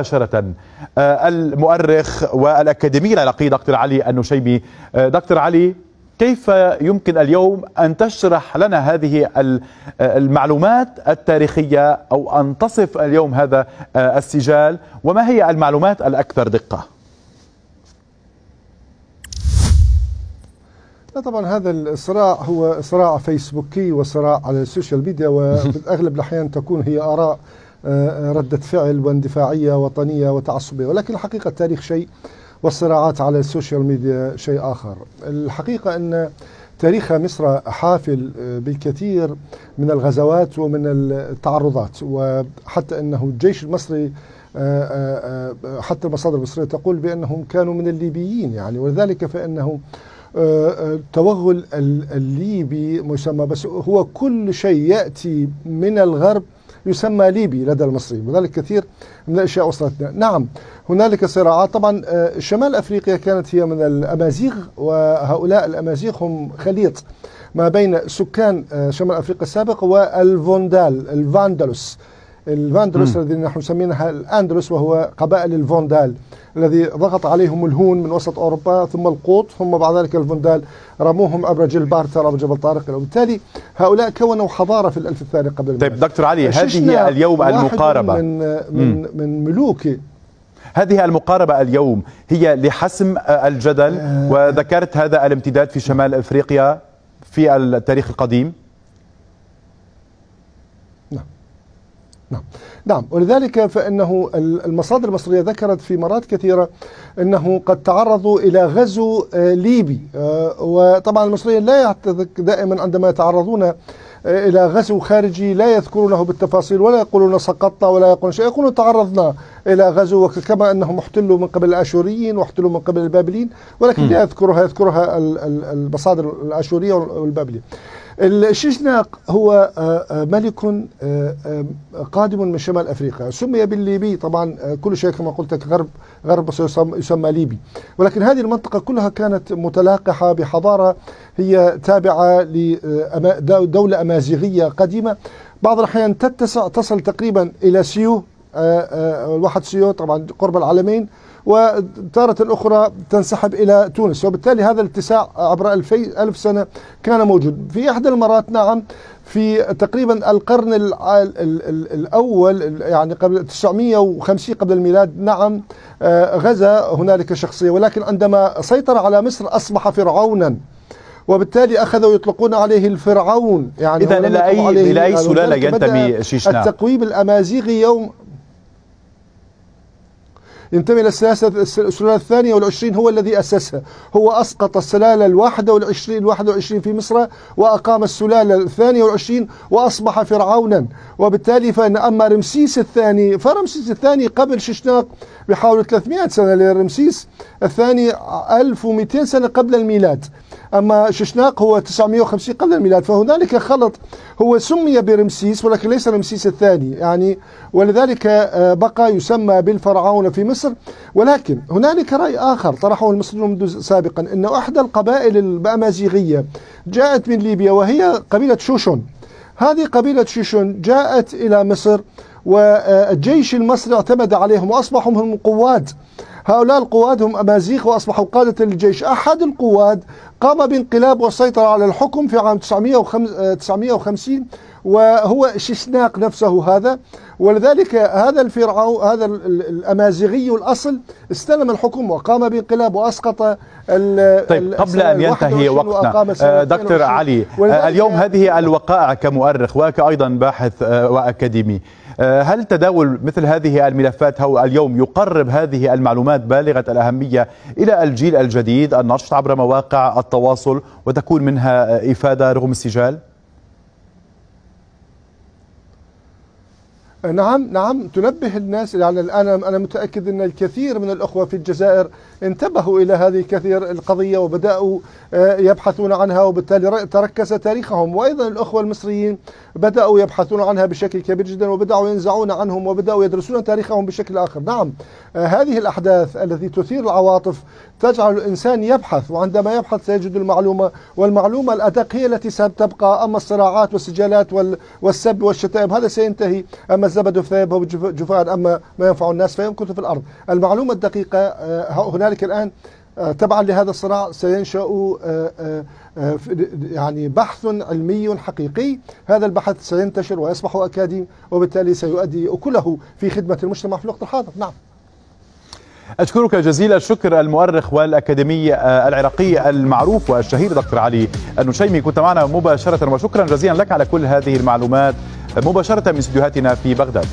مباشرة المؤرخ والأكاديمي العراقي دكتور علي النشيبي. دكتور علي، كيف يمكن اليوم أن تشرح لنا هذه المعلومات التاريخية أو أن تصف اليوم هذا السجال، وما هي المعلومات الأكثر دقة؟ طبعا هذا الصراع هو صراع فيسبوكي وصراع على السوشيال ميديا، وبأغلب الأحيان تكون هي آراء ردة فعل واندفاعية وطنية وتعصبية، ولكن الحقيقة التاريخ شيء والصراعات على السوشيال ميديا شيء آخر. الحقيقة أن تاريخ مصر حافل بالكثير من الغزوات ومن التعرضات، وحتى أنه الجيش المصري حتى المصادر المصرية تقول بأنهم كانوا من الليبيين يعني، ولذلك فإنه التوغل الليبي مسمى، بس هو كل شيء يأتي من الغرب يسمى ليبي لدى المصريين، وذلك كثير من الأشياء وصلتنا. نعم هنالك صراعات، طبعا شمال أفريقيا كانت هي من الأمازيغ، وهؤلاء الأمازيغ هم خليط ما بين سكان شمال أفريقيا السابق والفوندال الفاندلوس الذين نحن نسمينها الأندلس، وهو قبائل الفوندال الذي ضغط عليهم الهون من وسط أوروبا، ثم القوط، ثم بعد ذلك الفوندال رموهم عبر جلبارتر أو جبل طارق، وبالتالي هؤلاء كونوا حضارة في الألف الثاني قبل الميلاد. طيب دكتور علي، هذه اليوم المقاربة من ملوك، هذه المقاربة اليوم هي لحسم الجدل، وذكرت هذا الامتداد في شمال أفريقيا في التاريخ القديم. نعم، ولذلك فإنه المصادر المصرية ذكرت في مرات كثيرة أنه قد تعرضوا إلى غزو ليبي، وطبعا المصريين لا دائما عندما يتعرضون إلى غزو خارجي لا يذكرونه بالتفاصيل، ولا يقولون سقطنا ولا يقولون شيء، يقولون تعرضنا إلى غزو، كما أنهم احتلوا من قبل الآشوريين واحتلوا من قبل البابليين، ولكن لا يذكرها المصادر الآشورية والبابلية. الشيشناق هو ملك قادم من شمال أفريقيا، سمي بالليبي، طبعا كل شيء كما قلت لك غرب يسمى ليبي، ولكن هذه المنطقة كلها كانت متلاقحة بحضارة هي تابعة لدولة أمازيغية قديمة، بعض الأحيان تصل تقريبا إلى سيو، الواحد سيو طبعا قرب العلمين، وتارة الأخرى تنسحب إلى تونس، وبالتالي هذا الاتساع عبر 2000 سنة كان موجود. في إحدى المرات نعم في تقريبا القرن الأول يعني قبل 950 قبل الميلاد، نعم غزا هنالك شخصية، ولكن عندما سيطر على مصر أصبح فرعونا، وبالتالي أخذوا يطلقون عليه الفرعون يعني. إذا إلى أي سلالة ينتمي شيشناق؟ التقويب الأمازيغي ينتمي إلى السلالة الثانية والعشرين، هو الذي أسسها، هو أسقط السلالة 21 في مصر، وأقام السلالة 22 وأصبح فرعونا، وبالتالي فإن أما رمسيس الثاني، فرمسيس الثاني قبل شيشناق بحوالي 300 سنة، لرمسيس الثاني 1200 سنة قبل الميلاد، أما شيشناق هو 950 قبل الميلاد، فهنالك خلط، هو سمي برمسيس ولكن ليس رمسيس الثاني يعني، ولذلك بقى يسمى بالفرعون في مصر. ولكن هنالك رأي آخر طرحه المصريون منذ سابقا، أن أحدى القبائل الأمازيغية جاءت من ليبيا، وهي قبيلة شوشون. هذه قبيلة شوشون جاءت إلى مصر، والجيش المصري اعتمد عليهم وأصبحوا هم قواد. هؤلاء القواد هم أمازيغ وأصبحوا قادة للجيش. أحد القواد قام بانقلاب وسيطر على الحكم في عام 950، وهو شيشناق نفسه هذا، ولذلك هذا الفرعون هذا الأمازيغي الأصل استلم الحكم وقام بانقلاب وأسقط طيب قبل أن ينتهي وقتنا دكتور علي، اليوم هذه الوقائع كمؤرخ وكأيضا باحث وأكاديمي، هل تداول مثل هذه الملفات هو اليوم يقرب هذه المعلومات بالغة الأهمية إلى الجيل الجديد النشط عبر مواقع التواصل وتكون منها إفادة رغم السجال؟ نعم تنبه الناس، يعني الآن أنا متأكد أن الكثير من الأخوة في الجزائر انتبهوا إلى هذه كثير القضية وبدأوا يبحثون عنها، وبالتالي تركز تاريخهم، وأيضا الأخوة المصريين بدأوا يبحثون عنها بشكل كبير جدا، وبدأوا ينزعون عنهم وبدأوا يدرسون تاريخهم بشكل آخر. نعم هذه الأحداث التي تثير العواطف تجعل الإنسان يبحث، وعندما يبحث سيجد المعلومة، والمعلومة الأدق هي التي ستبقى، أما الصراعات والسجالات والسب والشتائم هذا سينتهي، أما الزبد فيذهب جفاء، أما ما ينفع الناس فيمكث في الأرض. المعلومة الدقيقة هنالك الآن تبعا لهذا الصراع سينشأ يعني بحث علمي حقيقي. هذا البحث سينتشر ويصبح أكاديمي، وبالتالي سيؤدي أكله في خدمة المجتمع في الوقت الحاضر. نعم. أشكرك جزيل الشكر المؤرخ والأكاديمي العراقي المعروف والشهير دكتور علي النشيمي، كنت معنا مباشرة، وشكرا جزيلا لك على كل هذه المعلومات مباشرة من استديوهاتنا في بغداد.